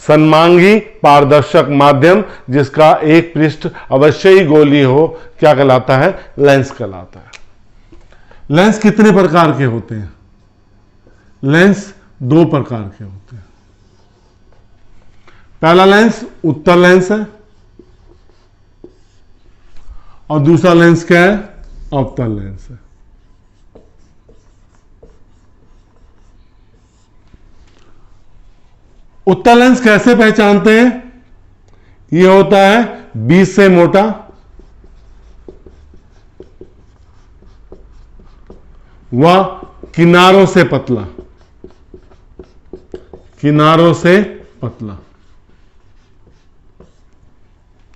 सन्मांगी पारदर्शक माध्यम जिसका एक पृष्ठ अवश्य ही गोलीय हो क्या कहलाता है? लेंस कहलाता है। लेंस कितने प्रकार के होते हैं? लेंस दो प्रकार के होते हैं। पहला लेंस उत्तल लेंस है और दूसरा लेंस क्या है? अवतल लेंस है। उत्तल लेंस कैसे पहचानते हैं? यह होता है बीच से मोटा व किनारों से पतला, किनारों से पतला,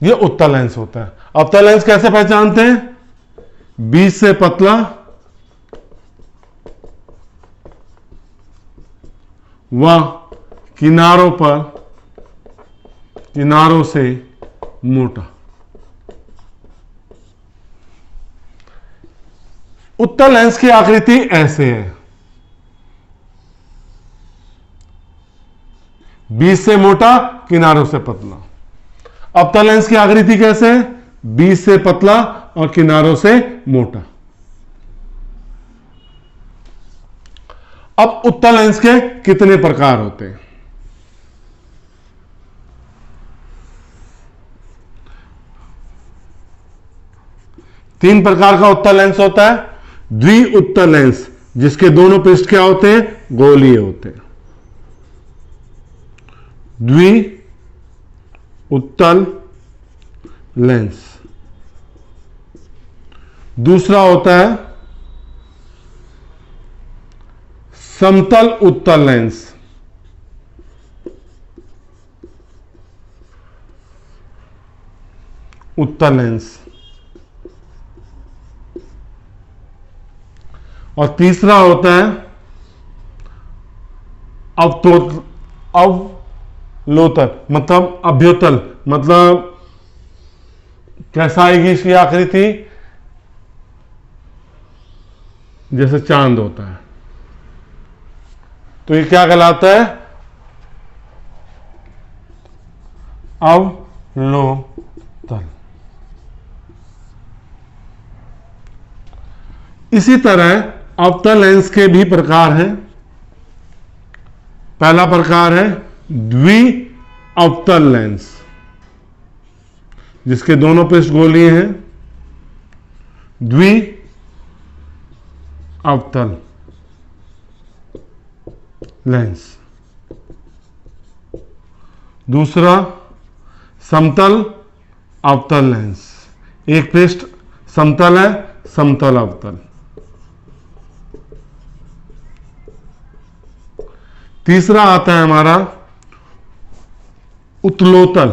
यह उत्तल लेंस होता है। अवतल लेंस कैसे पहचानते हैं? बीच से पतला व किनारों से मोटा। उत्तल लेंस की आकृति ऐसे है, बीच से मोटा किनारों से पतला। अवतल लेंस की आकृति कैसे है? बीच से पतला और किनारों से मोटा। अब उत्तल लेंस के कितने प्रकार होते हैं? तीन प्रकार का उत्तल लेंस होता है। द्वि उत्तल लेंस जिसके दोनों पृष्ठ क्या होते हैं? गोलीय होते हैं। द्वि उत्तल लेंस। दूसरा होता है समतल उत्तल लेंस। उत्तल लेंस। और तीसरा होता है अवलोतल मतलब अभ्युतल, मतलब कैसा आएगी इसकी आकृति? जैसे चांद होता है। तो ये क्या कहलाता है? अवलोतल। इसी तरह अवतल लेंस के भी प्रकार हैं। पहला प्रकार है द्वि अवतल लेंस जिसके दोनों पृष्ठ गोलीय हैं। द्वि अवतल लेंस। दूसरा समतल अवतल लेंस। एक पृष्ठ समतल है, समतल अवतल। तीसरा आता है हमारा उत्तलोतल।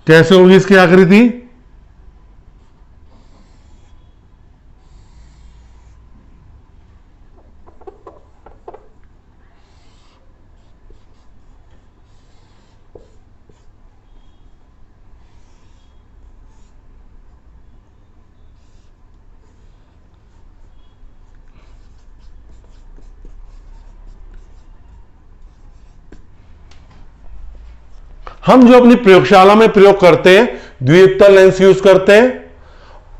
कैसे होगी इसकी आकृति? हम जो अपनी प्रयोगशाला में प्रयोग करते हैं द्विअवतल लेंस यूज करते हैं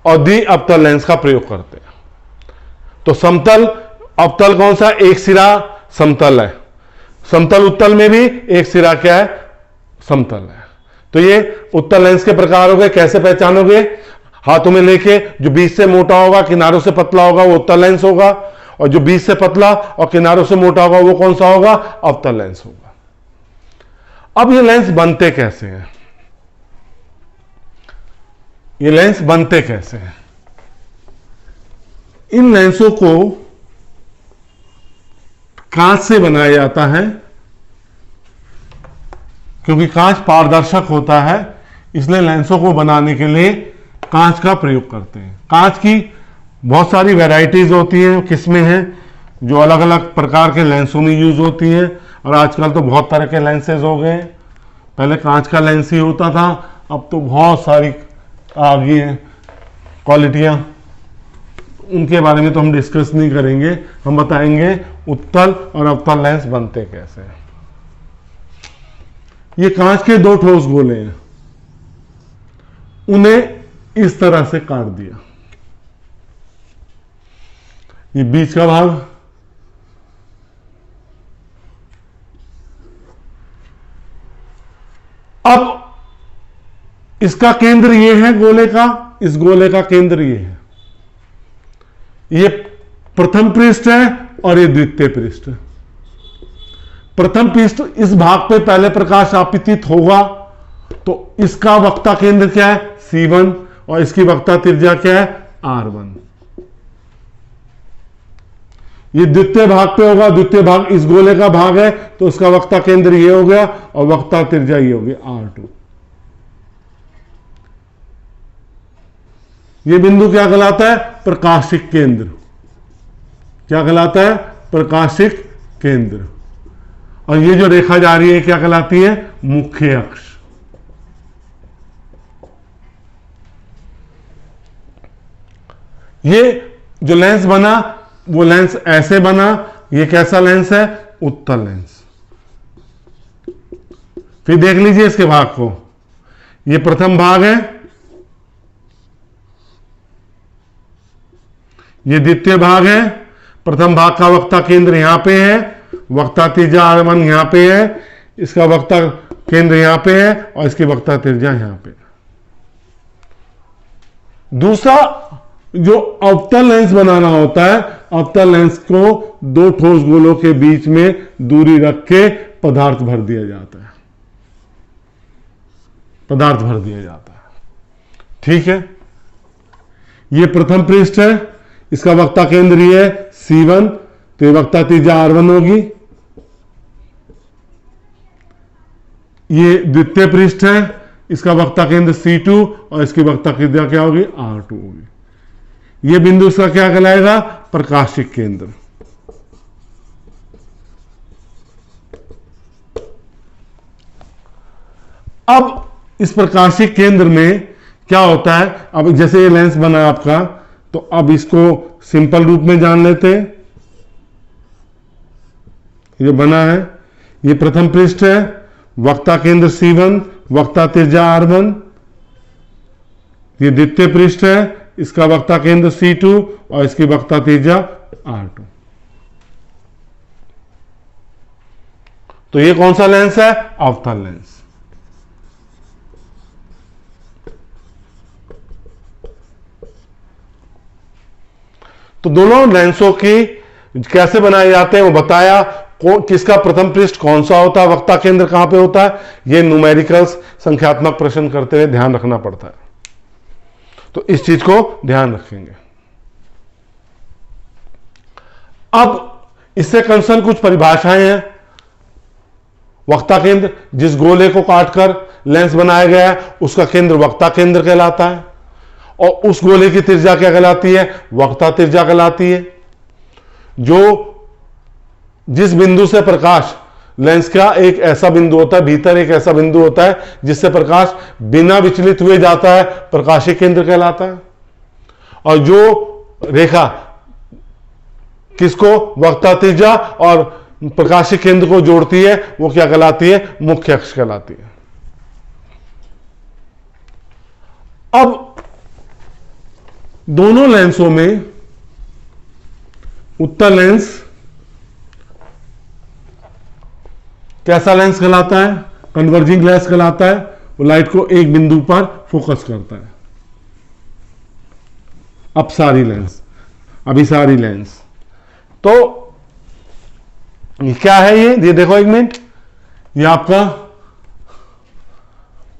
और द्विअवतल लेंस का प्रयोग करते हैं। तो समतल अवतल कौन सा? एक सिरा समतल है। समतल उत्तल में भी एक सिरा क्या है? समतल है। तो ये उत्तल लेंस के प्रकार हो गए। कैसे पहचानोगे? हाथों में लेके जो बीच से मोटा होगा किनारों से पतला होगा वो उत्तल लेंस होगा, और जो बीच से पतला और किनारों से मोटा होगा वो कौन सा होगा? अवतल लेंस होगा। अब ये लेंस बनते कैसे हैं? ये लेंस बनते कैसे हैं? इन लेंसों को कांच से बनाया जाता है, क्योंकि कांच पारदर्शक होता है, इसलिए लेंसों को बनाने के लिए कांच का प्रयोग करते हैं। कांच की बहुत सारी वैरायटीज होती हैं, किस्में हैं जो अलग अलग प्रकार के लेंसों में यूज होती हैं, और आजकल तो बहुत तरह के लेंसेज हो गए। पहले कांच का लेंस ही होता था, अब तो बहुत सारी आ गई हैं क्वालिटियाँ। उनके बारे में तो हम डिस्कस नहीं करेंगे, हम बताएंगे उत्तल और अवतल लेंस बनते कैसे हैं। ये कांच के दो ठोस गोले हैं, उन्हें इस तरह से काट दिया, ये बीच का भाग, अब इसका केंद्र ये है गोले का, इस गोले का केंद्र ये है, ये प्रथम पृष्ठ है और ये द्वितीय पृष्ठ है। प्रथम पृष्ठ इस भाग पे पहले प्रकाश आपतित होगा तो इसका वक्ता केंद्र क्या है C1 और इसकी वक्ता त्रिज्या क्या है R1। ये द्वितीय भाग पे होगा, द्वितीय भाग इस गोले का भाग है तो उसका वक्ता केंद्र ये हो गया और वक्ता त्रिज्या ये होगी R2। ये बिंदु क्या कहलाता है प्रकाशिक केंद्र, क्या कहलाता है प्रकाशिक केंद्र। और ये जो रेखा जा रही है क्या कहलाती है मुख्य अक्ष। ये जो लेंस बना वो लेंस ऐसे बना, ये कैसा लेंस है उत्तल लेंस। फिर देख लीजिए इसके भाग को, ये प्रथम भाग है, ये द्वितीय भाग है। प्रथम भाग का वक्ता केंद्र यहां पे है, वक्ता त्रिज्या R1 यहां पे है, इसका वक्ता केंद्र यहां पे है और इसकी वक्ता त्रिज्या यहां पे। दूसरा जो अवतल लेंस बनाना होता है, अवतल लेंस को दो ठोस गोलों के बीच में दूरी रख के पदार्थ भर दिया जाता है, पदार्थ भर दिया जाता है। ठीक है, ये प्रथम पृष्ठ है, इसका वक्ता केंद्र ये है C1 तो ये वक्ता त्रिज्या R1 होगी। ये द्वितीय पृष्ठ है, इसका वक्ता केंद्र C2 और इसकी वक्ता त्रिज्या क्या होगी R2 होगी। ये बिंदु इसका क्या कहलाएगा प्रकाशिक केंद्र। अब इस प्रकाशिक केंद्र में क्या होता है, अब जैसे ये लेंस बना आपका तो अब इसको सिंपल रूप में जान लेते हैं। ये बना है, ये प्रथम पृष्ठ है, वक्ता केंद्र C1, वक्ता त्रिज्या R1। ये द्वितीय पृष्ठ है, इसका वक्ता केंद्र C2 और इसकी वक्ता त्रिज्या R2। तो ये कौन सा लेंस है अवतल लेंस। तो दोनों लेंसों की कैसे बनाए जाते हैं वो बताया, किसका प्रथम पृष्ठ कौन सा होता है, वक्ता केंद्र कहां पे होता है, ये न्यूमेरिकल्स संख्यात्मक प्रश्न करते हुए ध्यान रखना पड़ता है, तो इस चीज को ध्यान रखेंगे। अब इससे कंसर्न कुछ परिभाषाएं हैं। वक्ता केंद्र, जिस गोले को काटकर लेंस बनाया गया है उसका केंद्र वक्ता केंद्र कहलाता है और उस गोले की त्रिज्या क्या कहलाती है वक्ता त्रिज्या कहलाती है। जो जिस बिंदु से प्रकाश, लेंस का एक ऐसा बिंदु होता है, भीतर एक ऐसा बिंदु होता है जिससे प्रकाश बिना विचलित हुए जाता है, प्रकाशिक केंद्र कहलाता है। और जो रेखा किसको वक्ता त्रिज्या और प्रकाशिक केंद्र को जोड़ती है वो क्या कहलाती है मुख्य अक्ष कहलाती है। अब दोनों लेंसों में उत्तल लेंस कैसा लेंस कहलाता है कन्वर्जिंग लेंस कहलाता है। वो लाइट को एक बिंदु पर फोकस करता है। अपसारी लेंस, अभिसारी लेंस। तो ये क्या है, ये देखो एक मिनट, ये आपका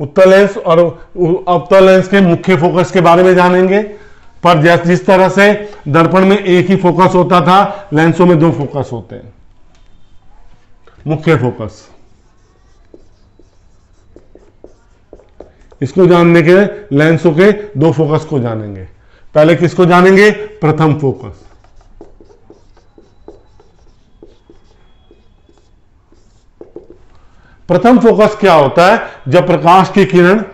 उत्तल लेंस और अवतल लेंस के मुख्य फोकस के बारे में जानेंगे। पर जिस तरह से दर्पण में एक ही फोकस होता था, लेंसों में दो फोकस होते हैं, मुख्य फोकस। इसको जानने के लेंसों के दो फोकस को जानेंगे। पहले किसको जानेंगे, प्रथम फोकस। प्रथम फोकस क्या होता है, जब प्रकाश की किरण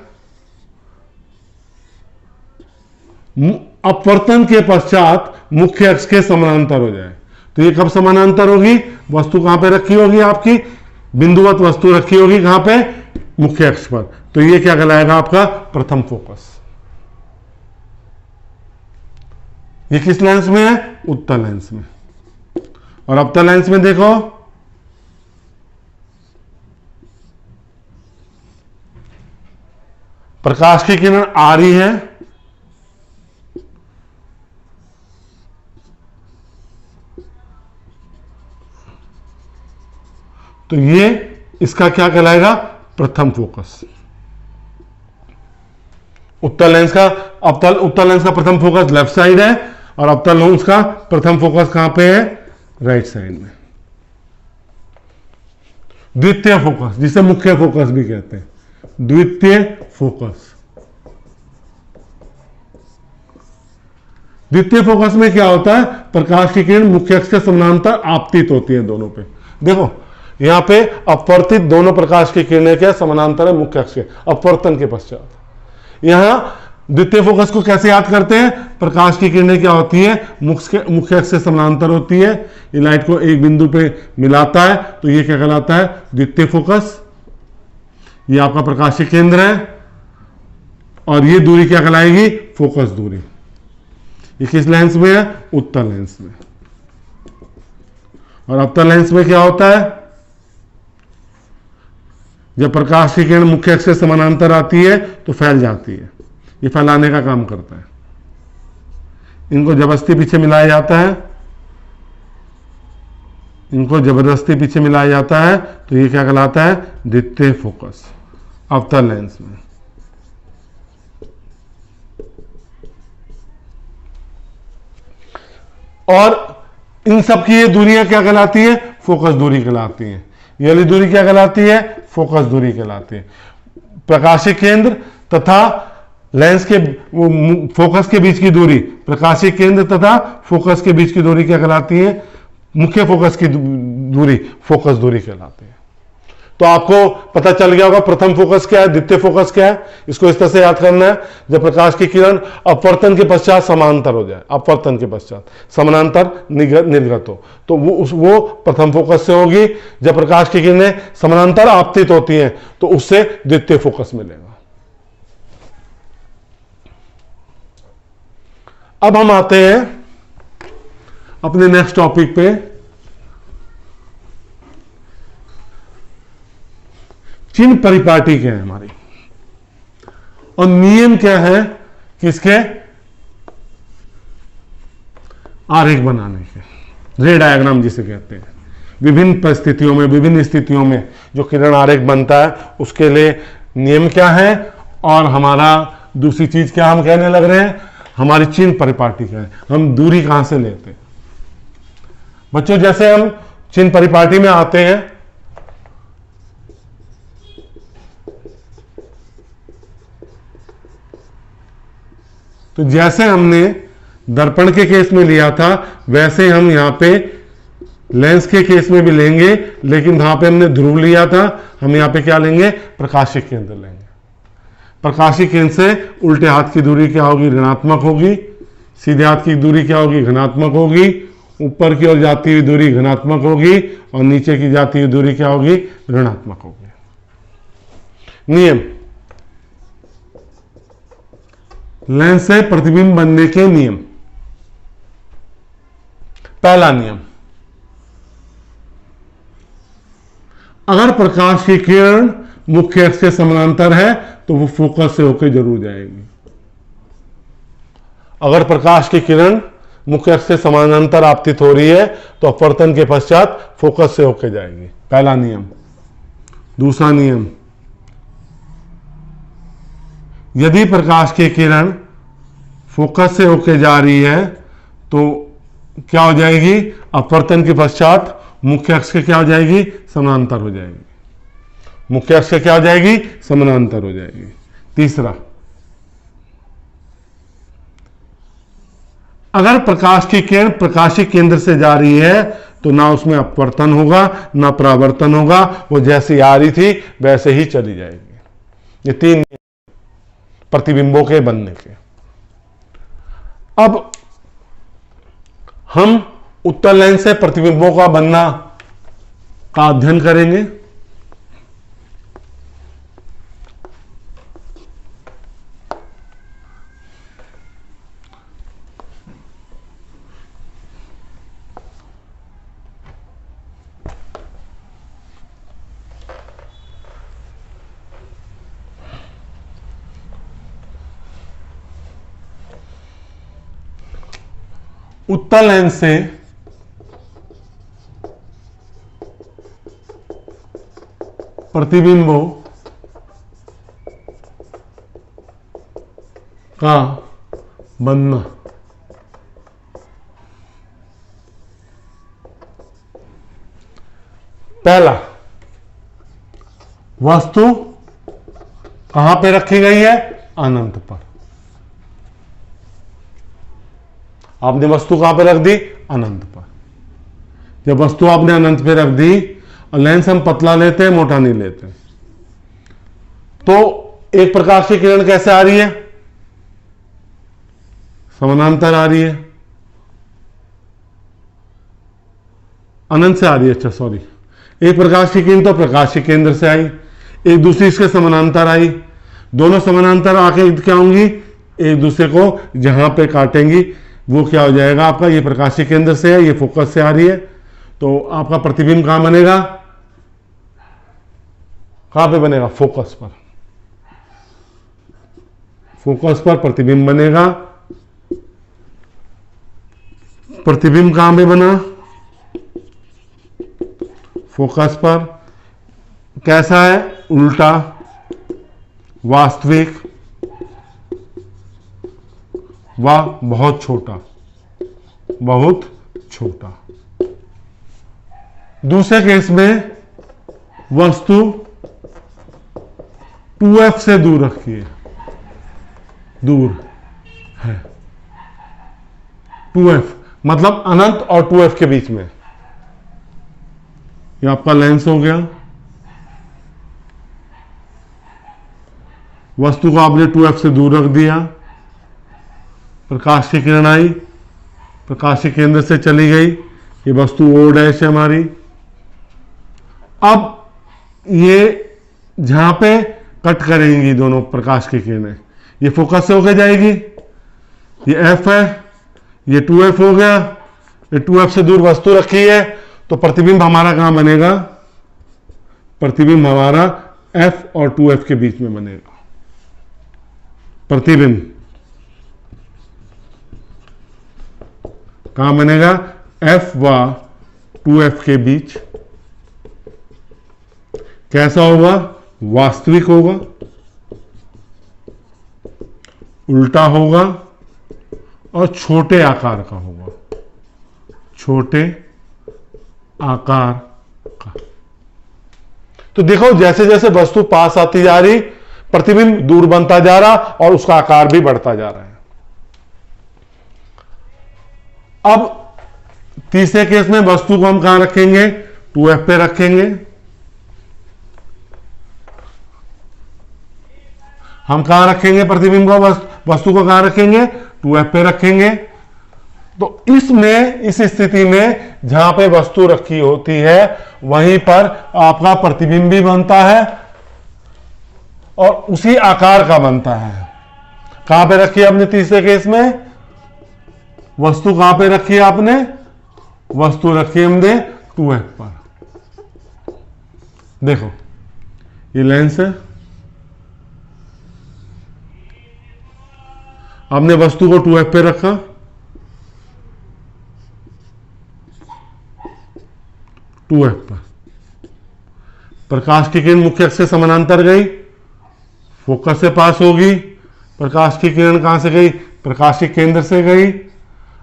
अपवर्तन के पश्चात मुख्य अक्ष के समानांतर हो जाए। तो ये कब समानांतर होगी? वस्तु कहां पे रखी होगी? आपकी बिंदुवत वस्तु रखी होगी कहां पे? मुख्य अक्ष पर। तो ये क्या कहलाएगा? आपका प्रथम फोकस। ये किस लेंस में है? उत्तल लेंस में। और अवतल लेंस में देखो, प्रकाश की किरण आ रही है, तो ये इसका क्या कहलाएगा? प्रथम फोकस। उत्तल लेंस का उत्तल लेंस का प्रथम फोकस लेफ्ट साइड है और अवतल लेंस का प्रथम फोकस कहां पे है? राइट साइड में। द्वितीय फोकस, जिसे मुख्य फोकस भी कहते हैं, द्वितीय फोकस। द्वितीय फोकस में क्या होता है? प्रकाश की किरण मुख्य अक्ष के समानांतर आपतित होती है दोनों पे। देखो यहां पे अपवर्तित दोनों प्रकाश की किरणें क्या समानांतर है मुख्य अक्ष के, अपवर्तन के पश्चात। यहां द्वितीय फोकस को कैसे याद करते हैं? प्रकाश की किरणें क्या होती है? मुख्य अक्ष से समानांतर होती है। ये लाइट को एक बिंदु पे मिलाता है, तो ये क्या कहलाता है? द्वितीय फोकस। ये आपका प्रकाशीय केंद्र है और ये दूरी क्या कहलाएगी? फोकस दूरी। ये किस लेंस में है? उत्तल लेंस में। और अवतल लेंस में क्या होता है? जब प्रकाश की किरण मुख्य अक्ष से समानांतर आती है तो फैल जाती है, ये फैलाने का काम करता है। इनको जबरदस्ती पीछे मिलाया जाता है, इनको जबरदस्ती पीछे मिलाया जाता है, तो ये क्या कहलाता है? द्वितीय फोकस अवतल लेंस में। और इन सब की ये दूरियां क्या कहलाती है? फोकस दूरी कहलाती हैं। ये वाली दूरी क्या कहलाती है? फोकस दूरी कहलाती है। प्रकाशिक केंद्र तथा लेंस के फोकस के बीच की दूरी, प्रकाशिक केंद्र तथा फोकस के बीच की दूरी क्या कहलाती है? मुख्य फोकस की दूरी फोकस दूरी कहलाती है। तो आपको पता चल गया होगा प्रथम फोकस क्या है, द्वितीय फोकस क्या है। इसको इस तरह से याद करना है, जब प्रकाश की किरण अपवर्तन के पश्चात समानांतर हो जाए, अपवर्तन के पश्चात समानांतर निर्गत हो, तो वो प्रथम फोकस से होगी। जब प्रकाश की किरणें समानांतर आपतित होती हैं तो उससे द्वितीय फोकस मिलेगा। अब हम आते हैं अपने नेक्स्ट टॉपिक पे। चिन्ह परिपाटी क्या है हमारी, और नियम क्या है किसके? आरेख बनाने के, रे डायग्राम जिसे कहते हैं। विभिन्न परिस्थितियों में, विभिन्न स्थितियों में जो किरण आरेख बनता है उसके लिए नियम क्या है, और हमारा दूसरी चीज क्या हम कहने लग रहे हैं, हमारी चिन्ह परिपाटी क्या है, हम दूरी कहां से लेते हैं। बच्चों जैसे हम चिन्ह परिपाटी में आते हैं, तो जैसे हमने दर्पण के केस में लिया था वैसे हम यहां पे लेंस के केस में भी लेंगे, लेकिन वहां पे हमने ध्रुव लिया था, हम यहां पे क्या लेंगे? प्रकाशिक केंद्र लेंगे। प्रकाशिक केंद्र से उल्टे हाथ की दूरी क्या होगी? ऋणात्मक होगी। सीधे हाथ की दूरी क्या होगी? धनात्मक होगी। ऊपर की ओर जाती हुई दूरी धनात्मक होगी और नीचे की जाती हुई दूरी क्या होगी? ऋणात्मक होगी। नियम, लेंस से प्रतिबिंब बनने के नियम। पहला नियम, अगर प्रकाश की किरण मुख्य अक्ष के समानांतर है तो वो फोकस से होकर जरूर जाएगी। अगर प्रकाश की किरण मुख्य अक्ष से समानांतर आपतित हो रही है तो अपवर्तन के पश्चात फोकस से होकर जाएगी, पहला नियम। दूसरा नियम, यदि प्रकाश की किरण फोकस से होकर जा रही है तो क्या हो जाएगी? अपवर्तन के पश्चात मुख्य अक्ष के क्या हो जाएगी? समानांतर हो जाएगी। मुख्य अक्ष के क्या हो जाएगी? समानांतर हो जाएगी। तीसरा, अगर प्रकाश की किरण प्रकाशिक केंद्र से जा रही है तो ना उसमें अपवर्तन होगा ना परावर्तन होगा, वो जैसी आ रही थी वैसे ही चली जाएगी। ये तीन प्रतिबिंबों के बनने के। अब हम उत्तल लेंस से प्रतिबिंबों का बनना का अध्ययन करेंगे। उत्तल लेंस से प्रतिबिंबों का बनना। पहला, वस्तु कहां पे रखी गई है? अनंत पर। आपने वस्तु कहां पे रख दी? अनंत पर। जब वस्तु आपने अनंत पे रख दी, और लेंस हम पतला लेते हैं, मोटा नहीं लेते, तो एक प्रकाश की किरण कैसे आ रही है? समानांतर आ रही है, अनंत से आ रही है, अच्छा सॉरी। एक प्रकाश की किरण तो प्रकाश के केंद्र से आई, एक दूसरी इसके समानांतर आई, दोनों समानांतर आके क्या होंगी? एक दूसरे को जहां पे काटेंगी वो क्या हो जाएगा आपका? ये प्रकाश के केंद्र से है, ये फोकस से आ रही है, तो आपका प्रतिबिंब कहां बनेगा? कहां पे बनेगा? फोकस पर। फोकस पर प्रतिबिंब बनेगा। प्रतिबिंब कहां पे बना? फोकस पर। कैसा है? उल्टा, वास्तविक व बहुत छोटा, बहुत छोटा। दूसरे केस में वस्तु 2f से दूर रखी है, दूर है, 2f मतलब अनंत और 2f के बीच में। ये आपका लेंस हो गया। वस्तु को आपने 2f से दूर रख दिया, प्रकाश की किरण आई, प्रकाश के केंद्र से चली गई, ये वस्तु O' है हमारी। अब ये जहां पे कट करेंगी दोनों प्रकाश की किरणें, ये फोकस से होकर जाएगी, ये F है, ये 2F हो गया, ये 2F से दूर वस्तु रखी है, तो प्रतिबिंब हमारा कहां बनेगा? प्रतिबिंब हमारा F और 2F के बीच में बनेगा। प्रतिबिंब कहां बनेगा? F व 2F के बीच। कैसा होगा? वास्तविक होगा, उल्टा होगा और छोटे आकार का होगा, छोटे आकार का। तो देखो जैसे जैसे वस्तु पास आती जा रही, प्रतिबिंब दूर बनता जा रहा और उसका आकार भी बढ़ता जा रहा है। अब तीसरे केस में वस्तु को हम कहां रखेंगे? 2F पे रखेंगे। हम कहां रखेंगे प्रतिबिंब को? वस्तु को कहां रखेंगे? 2F पे रखेंगे। तो इसमें, इस स्थिति में जहां पे वस्तु रखी होती है वहीं पर आपका प्रतिबिंब भी बनता है और उसी आकार का बनता है। कहां पे रखी है आपने तीसरे केस में? वस्तु कहां पे रखी है आपने? वस्तु रखी हमने 2F पर। देखो ये लेंस है, हमने वस्तु को 2F पे रखा, पर प्रकाश की किरण मुख्य अक्ष से समानांतर गई, फोकस से पास होगी। प्रकाश की किरण कहां से गई? प्रकाश के केंद्र से गई।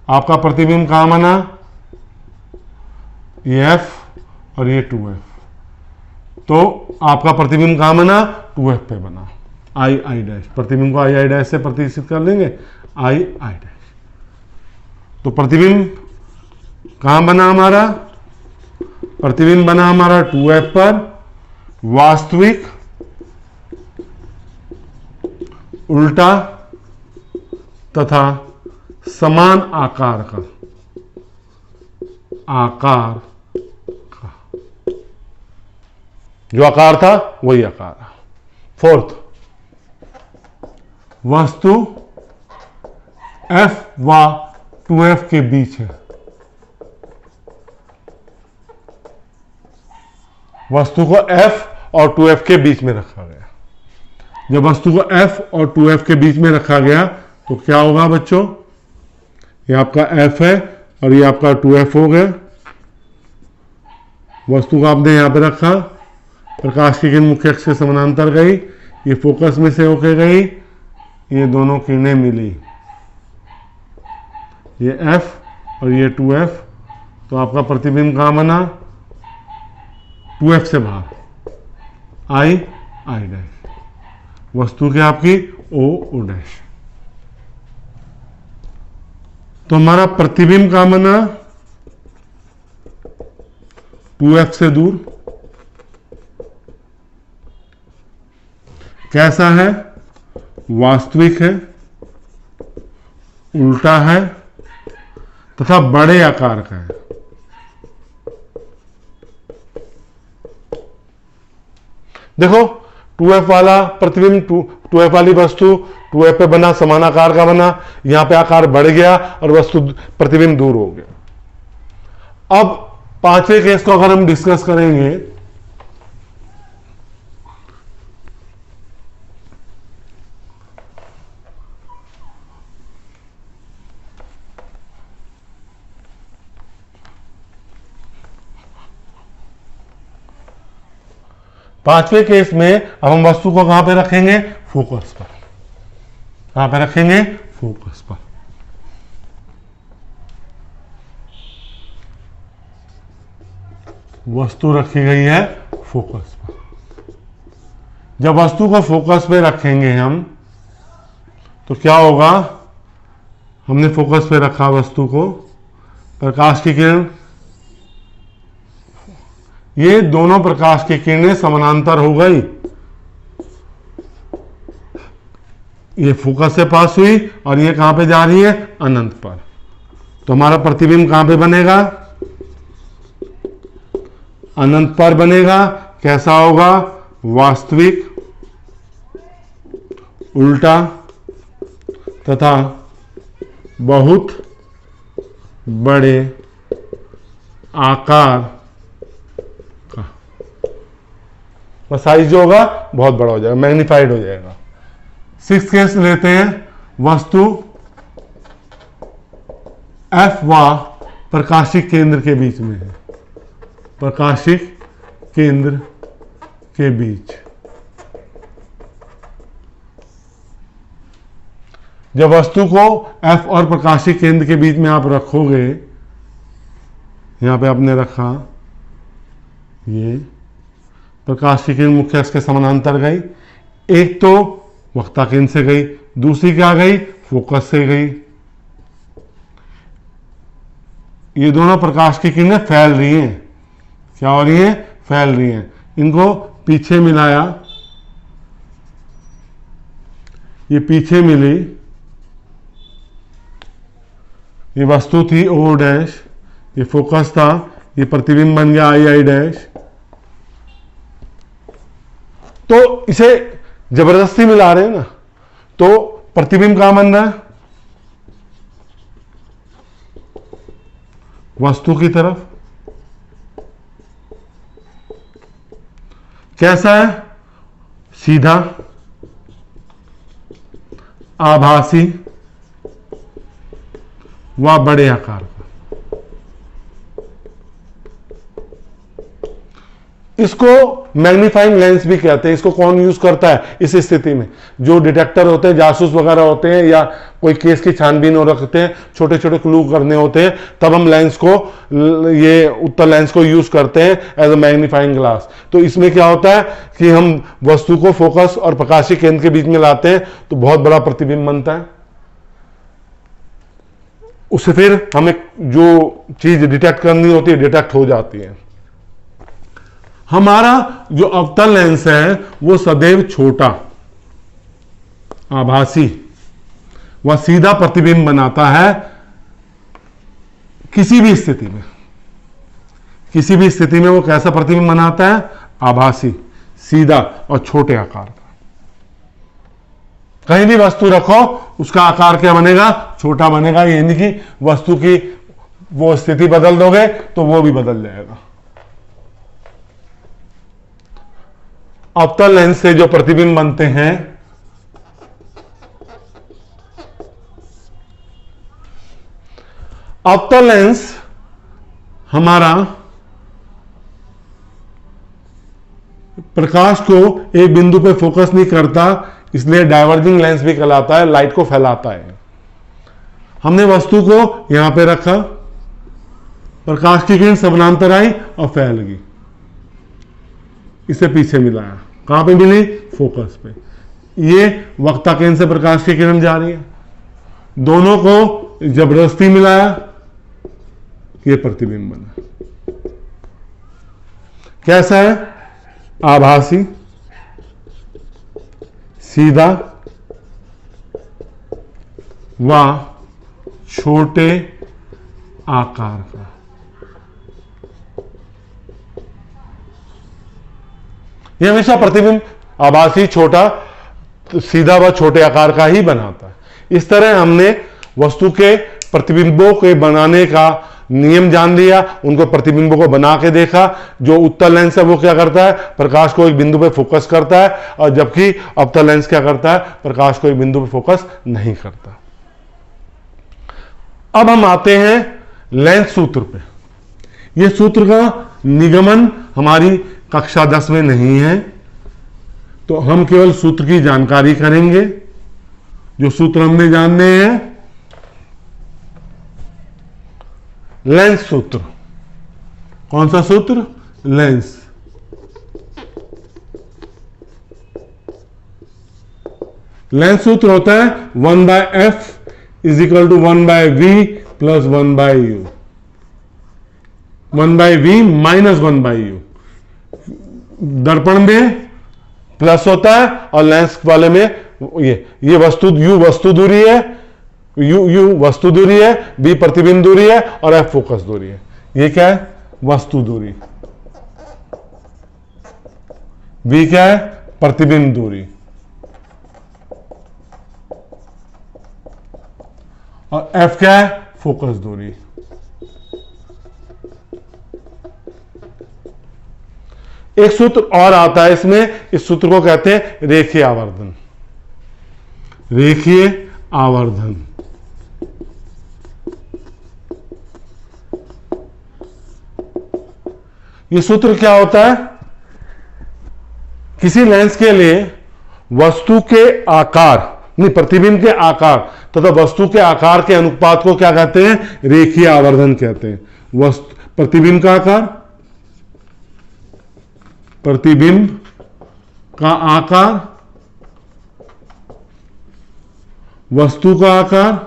आपका प्रतिबिंब कहां बना? ये F और ये 2F। तो आपका प्रतिबिंब कहां बना? 2F पे बना। I डैश, प्रतिबिंब को I डैश से प्रतिष्ठित कर लेंगे, I डैश। तो प्रतिबिंब कहां बना हमारा? प्रतिबिंब बना हमारा 2F पर, वास्तविक, उल्टा तथा समान आकार का, आकार का, जो आकार था वही आकार है। फोर्थ, वस्तु F व 2F के बीच है। वस्तु को F और 2F के बीच में रखा गया। जब वस्तु को F और 2F के बीच में रखा गया तो क्या होगा बच्चों, ये आपका F है और ये आपका 2F हो गया। वस्तु को आपने यहां पे रखा, प्रकाश की किरण मुख्य अक्ष के समानांतर गई, ये फोकस में से होके गई, ये दोनों किरणें मिली, ये F और ये 2F, तो आपका प्रतिबिंब कहां बना, 2F से बाहर, I डैश, वस्तु की आपकी O डैश। तो हमारा प्रतिबिंब कहां बना, 2F से दूर। कैसा है, वास्तविक है, उल्टा है तथा बड़े आकार का है। देखो 2F वाला प्रतिबिंब, 2F वाली वस्तु 2F पे बना, समान आकार का बना, यहां पे आकार बढ़ गया और वस्तु प्रतिबिंब दूर हो गया। अब पांचवें केस को अगर हम डिस्कस करेंगे, पांचवें केस में अब हम वस्तु को कहां पे रखेंगे, फोकस पर। कहां पे रखेंगे, फोकस पर। वस्तु रखी गई है फोकस पर। जब वस्तु को फोकस पे रखेंगे हम तो क्या होगा, हमने फोकस पे रखा वस्तु को, प्रकाश की किरण, ये दोनों प्रकाश की किरणें समानांतर हो गई, ये फोकस से पास हुई और ये कहां पे जा रही है, अनंत पर। तो हमारा प्रतिबिंब कहां पे बनेगा, अनंत पर बनेगा। कैसा होगा, वास्तविक, उल्टा तथा बहुत बड़े आकार का। साइज जो होगा बहुत बड़ा हो जाएगा, मैग्नीफाइड हो जाएगा। सिक्स केस लेते हैं, वस्तु F व प्रकाशिक केंद्र के बीच में है। प्रकाशिक केंद्र के बीच, जब वस्तु को F और प्रकाशिक केंद्र के बीच में आप रखोगे, यहां पे आपने रखा, ये प्रकाश की किरण मुख्य अक्ष के समानांतर गई, एक तो वक्ता केंद्र से गई, दूसरी क्या गई, फोकस से गई। ये दोनों प्रकाश की किरणें फैल रही हैं, क्या हो रही हैं, फैल रही हैं। इनको पीछे मिलाया, ये पीछे मिली, ये वस्तु थी O डैश, ये फोकस था, ये प्रतिबिंब बन गया I डैश। तो इसे जबरदस्ती मिला रहे हैं ना, तो प्रतिबिंब कहां बन रहा है, वस्तु की तरफ। कैसा है, सीधा, आभासी व बड़े आकार का। इसको मैग्नीफाइंग लेंस भी कहते हैं। इसको कौन यूज करता है इस स्थिति में, जो डिटेक्टर होते हैं, जासूस वगैरह होते हैं, या कोई केस की छानबीन हो रखते हैं, छोटे छोटे क्लू करने होते हैं, तब हम लेंस को, ये उत्तल लेंस को यूज करते हैं एज अ मैग्नीफाइंग ग्लास। तो इसमें क्या होता है कि हम वस्तु को फोकस और प्रकाशिक केंद्र के बीच में लाते हैं तो बहुत बड़ा प्रतिबिंब बनता है। उससे फिर हमें जो चीज डिटेक्ट करनी होती है डिटेक्ट हो जाती है। हमारा जो अवतल लेंस है वो सदैव छोटा, आभासी व सीधा प्रतिबिंब बनाता है किसी भी स्थिति में। किसी भी स्थिति में वो कैसा प्रतिबिंब बनाता है? आभासी, सीधा और छोटे आकार का। कहीं भी वस्तु रखो उसका आकार क्या बनेगा? छोटा बनेगा। ये नहीं कि वस्तु की वो स्थिति बदल दोगे तो वो भी बदल जाएगा। अवतल लेंस से जो प्रतिबिंब बनते हैं, अवतल लेंस हमारा प्रकाश को एक बिंदु पे फोकस नहीं करता, इसलिए डाइवर्जिंग लेंस भी कहलाता है, लाइट को फैलाता है। हमने वस्तु को यहां पे रखा, प्रकाश की किरण समानांतर आई और फैल गई, इसे पीछे मिलाया। कहां पे मिली? फोकस पे। ये वक्ता केंद्र से प्रकाश की किरण जा रही है, दोनों को जबरदस्ती मिलाया, ये प्रतिबिंब बना। कैसा है? आभासी, सीधा व छोटे आकार का। यह हमेशा प्रतिबिंब आभासी, छोटा, सीधा व छोटे आकार का ही बनाता है। इस तरह हमने वस्तु के प्रतिबिंबों के बनाने का नियम जान लिया, उनको प्रतिबिंबों को बना के देखा। जो उत्तल लेंस है वो क्या करता है? प्रकाश को एक बिंदु पे फोकस करता है, और जबकि अवतल लेंस क्या करता है? प्रकाश को एक बिंदु पे फोकस नहीं करता। अब हम आते हैं लेंस सूत्र पे। ये सूत्र का निगमन हमारी कक्षा 10 में नहीं है, तो हम केवल सूत्र की जानकारी करेंगे। जो सूत्र हमने जानने हैं, लेंस सूत्र। कौन सा सूत्र? लेंस। लेंस सूत्र होता है 1/f is equal to 1/v plus 1/u, 1/v minus 1/u। दर्पण में प्लस होता है और लेंस वाले में ये वस्तु u वस्तु दूरी है, u वस्तु दूरी है, b प्रतिबिंब दूरी है और f फोकस दूरी है। ये क्या है? वस्तु दूरी। b क्या है? प्रतिबिंब दूरी। और f क्या है? फोकस दूरी। एक सूत्र और आता है इसमें, इस सूत्र को कहते हैं रेखीय आवर्धन। रेखीय आवर्धन। ये सूत्र क्या होता है? किसी लेंस के लिए वस्तु के आकार, नहीं, प्रतिबिंब के आकार तथा वस्तु के आकार के अनुपात को क्या कहते हैं? रेखीय आवर्धन कहते हैं। वस्तु प्रतिबिंब का आकार, प्रतिबिंब का आकार, वस्तु का आकार,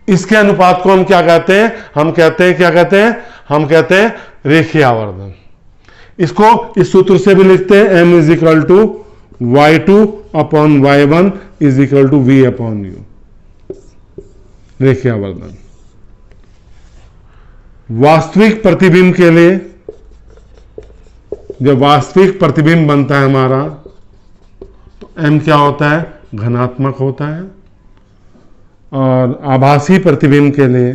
इसके अनुपात को हम क्या कहते हैं? हम कहते हैं, क्या कहते हैं? हम कहते हैं रेखीय आवर्धन। इसको इस सूत्र से भी लिखते हैं, m is equal to y2 upon y1 is equal to v upon u। रेखीय आवर्धन। वास्तविक प्रतिबिंब के लिए, जब वास्तविक प्रतिबिंब बनता है हमारा, तो m क्या होता है? घनात्मक होता है। और आभासी प्रतिबिंब के लिए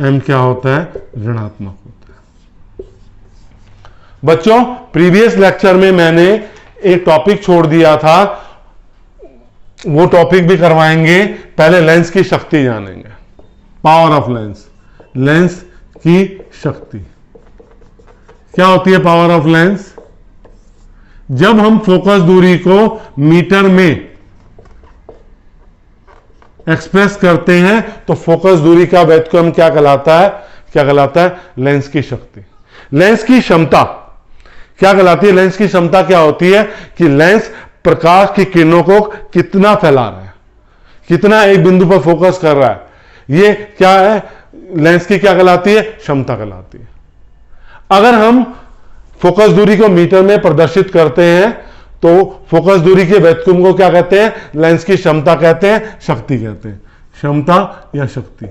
m क्या होता है? ऋणात्मक होता है। बच्चों, प्रीवियस लेक्चर में मैंने एक टॉपिक छोड़ दिया था, वो टॉपिक भी करवाएंगे। पहले लेंस की शक्ति जानेंगे, पावर ऑफ लेंस। लेंस की शक्ति क्या होती है? Power of lens. जब हम फोकस दूरी को मीटर में एक्सप्रेस करते हैं तो फोकस दूरी का व्युत्क्रम क्या कहलाता है? क्या कहलाता है? लेंस की शक्ति। लेंस की क्षमता क्या कहलाती है? लेंस की क्षमता क्या होती है? कि लेंस प्रकाश की किरणों को कितना फैला रहा है, कितना एक बिंदु पर फोकस कर रहा है। ये क्या है? लेंस की क्या कहलाती है? क्षमता कहलाती है। अगर हम फोकस दूरी को मीटर में प्रदर्शित करते हैं तो फोकस दूरी के व्युत्क्रम को क्या कहते हैं? लेंस की क्षमता कहते हैं, शक्ति कहते हैं, क्षमता या शक्ति।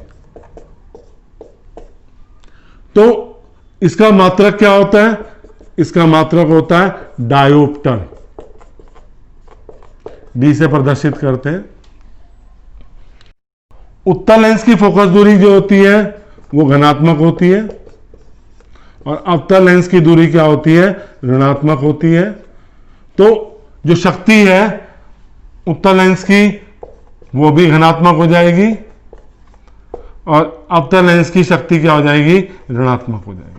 तो इसका मात्रक क्या होता है? इसका मात्रक होता है डायोप्टर, डी से प्रदर्शित करते हैं। उत्तल लेंस की फोकस दूरी जो होती है वो धनात्मक होती है और अवतल लेंस की दूरी क्या होती है? ऋणात्मक होती है। तो जो शक्ति है उत्तल लेंस की वो भी धनात्मक हो जाएगी और अवतल लेंस की शक्ति क्या हो जाएगी? ऋणात्मक हो जाएगी।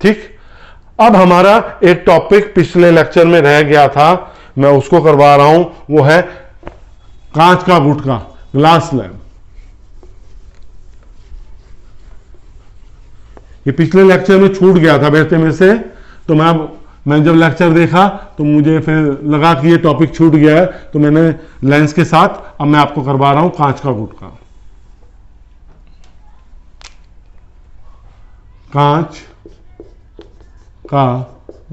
ठीक। अब हमारा एक टॉपिक पिछले लेक्चर में रह गया था, मैं उसको करवा रहा हूं, वो है कांच का गुटका, ग्लास लैम्प। ये पिछले लेक्चर में छूट गया था बैठते में से, तो मैं जब लेक्चर देखा तो मुझे फिर लगा कि ये टॉपिक छूट गया है, तो मैंने लेंस के साथ अब मैं आपको करवा रहा हूं कांच का गुटका। कांच का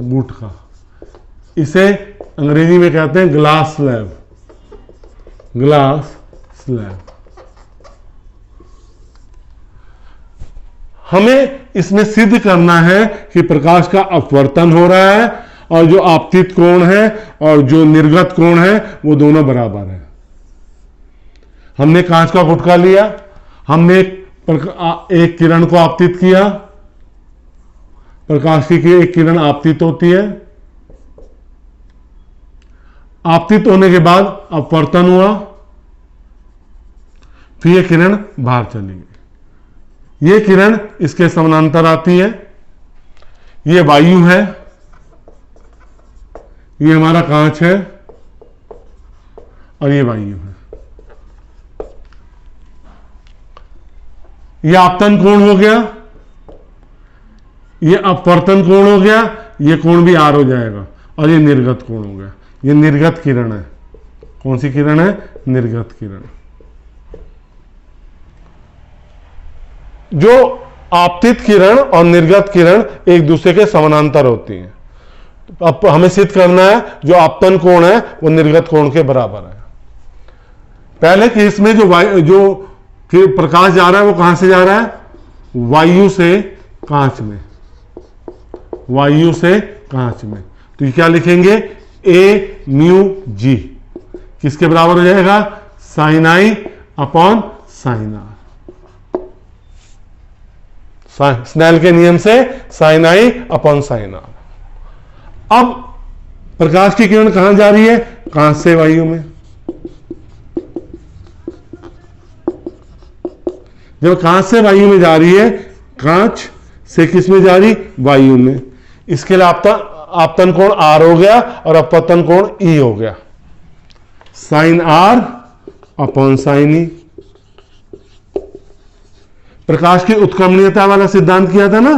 गुटका, इसे अंग्रेजी में कहते हैं ग्लास स्लैब, ग्लास स्लैब। हमें इसमें सिद्ध करना है कि प्रकाश का अपवर्तन हो रहा है और जो आपतित कोण है और जो निर्गत कोण है वो दोनों बराबर है। हमने कांच का गुटका लिया, हमने एक किरण को आपतित किया, प्रकाश की एक किरण आपतित होती है, आपतित होने के बाद अपवर्तन हुआ, फिर यह किरण बाहर चली गई। यह किरण इसके समानांतर आती है, यह वायु है, यह हमारा कांच है और यह वायु है। यह आपतन कोण हो गया, यह अपवर्तन कोण हो गया, यह कोण भी आर हो जाएगा और यह निर्गत कोण हो गया। यह निर्गत किरण है। कौन सी किरण है? निर्गत किरण। जो आपतित किरण और निर्गत किरण एक दूसरे के समानांतर होती हैं। अब हमें सिद्ध करना है जो आपतन कोण है वो निर्गत कोण के बराबर है। पहले केस में जो प्रकाश जा रहा है वो कहां से जा रहा है? वायु से कांच में, वायु से कांच में। तो ये क्या लिखेंगे? ए म्यू जी किसके बराबर हो जाएगा? साइन आई अपॉन साइन आर। स्नेल के नियम से साइन आई अपॉन साइन आर। अब प्रकाश की किरण कहां जा रही है? कांच से वायु में। जब कांच से वायु में जा रही है, कांच से किस में जा रही? वायु में। इसके लिए आपतन कोण आर हो गया और अपवर्तन कोण ई हो गया। साइन आर अपॉन साइन ई। प्रकाश की उत्क्रमणीयता वाला सिद्धांत किया था ना,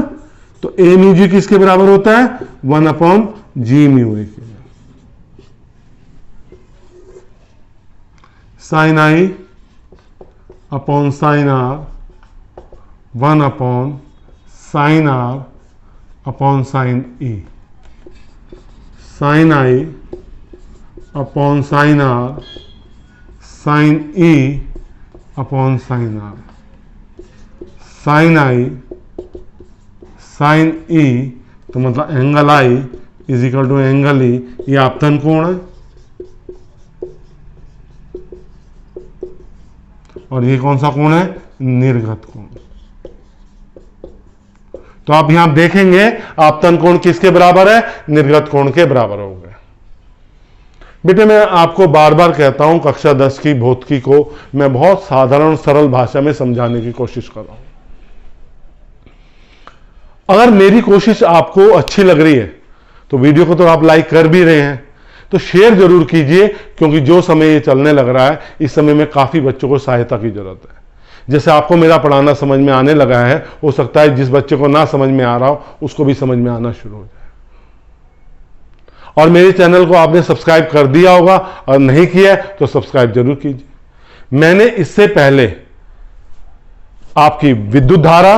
तो ए म्यू जी किसके बराबर होता है? 1 upon g mu a. Sine I upon sine r 1 upon sine r upon sine e. Sine I upon sine r sine e upon sine r. Sine i sine e तो मतलब angle i is equal to angle e. ये आपतन कोण है और ये कौन सा कोण है? निर्गत कोण। तो आप यहां देखेंगे आपतन कोण किसके बराबर है? निर्गत कोण के बराबर हो गए। बेटे मैं आपको बार बार कहता हूं, कक्षा 10 की भौतिकी को मैं बहुत साधारण सरल भाषा में समझाने की कोशिश कर रहा हूं। अगर मेरी कोशिश आपको अच्छी लग रही है तो वीडियो को तो आप लाइक कर भी रहे हैं, तो शेयर जरूर कीजिए, क्योंकि जो समय ये चलने लग रहा है इस समय में काफी बच्चों को सहायता की जरूरत है। जैसे आपको मेरा पढ़ाना समझ में आने लगा है, हो सकता है जिस बच्चे को ना समझ में आ रहा हो उसको भी समझ में आना शुरू हो जाए। और मेरे चैनल को आपने सब्सक्राइब कर दिया होगा, और नहीं किया है तो सब्सक्राइब जरूर कीजिए। मैंने इससे पहले आपकी विद्युत धारा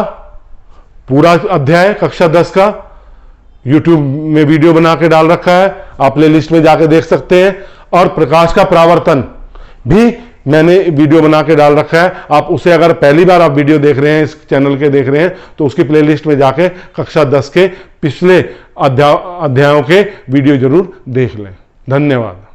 पूरा अध्याय कक्षा 10 का YouTube में वीडियो बना के डाल रखा है, आप प्लेलिस्ट में जाके देख सकते हैं। और प्रकाश का परावर्तन भी मैंने वीडियो बना के डाल रखा है, आप उसे अगर पहली बार आप वीडियो देख रहे हैं, इस चैनल के देख रहे हैं, तो उसकी प्लेलिस्ट में जाके कक्षा 10 के पिछले अध्यायों के वीडियो जरूर देख लें। धन्यवाद।